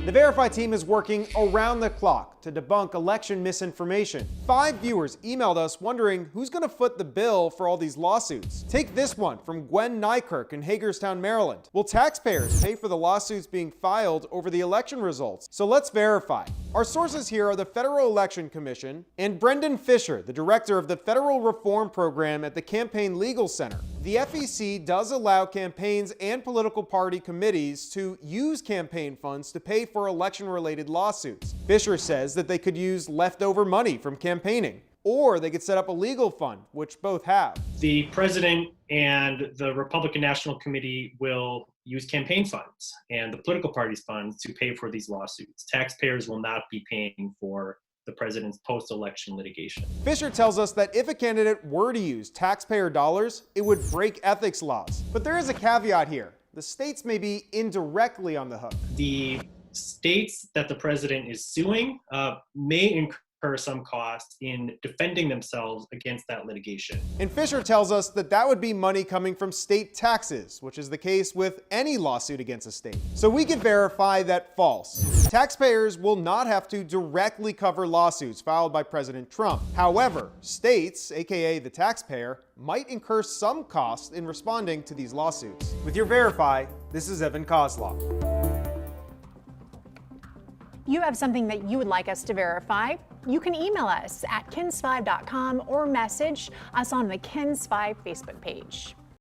The Verify team is working around the clock to debunk election misinformation. 5 viewers emailed us wondering who's going to foot the bill for all these lawsuits. Take this one from Gwen Nykirk in Hagerstown, Maryland. Will taxpayers pay for the lawsuits being filed over the election results? So let's verify. Our sources here are the Federal Election Commission and Brendan Fisher, the director of the Federal Reform Program at the Campaign Legal Center. The FEC does allow campaigns and political party committees to use campaign funds to pay for election-related lawsuits. Fisher says that they could use leftover money from campaigning, or they could set up a legal fund, which both have. The president and the Republican National Committee will use campaign funds and the political parties' funds to pay for these lawsuits. Taxpayers will not be paying for the president's post-election litigation. Fisher tells us that if a candidate were to use taxpayer dollars, it would break ethics laws. But there is a caveat here. The states may be indirectly on the hook. The states that the president is suing may incur some costs in defending themselves against that litigation. And Fisher tells us that that would be money coming from state taxes, which is the case with any lawsuit against a state. So we can verify that false. Taxpayers will not have to directly cover lawsuits filed by President Trump. However, states, aka the taxpayer, might incur some costs in responding to these lawsuits. With your Verify, this is Evan Kozlov. You have something that you would like us to verify? You can email us at kens5.com or message us on the KENS5 Facebook page.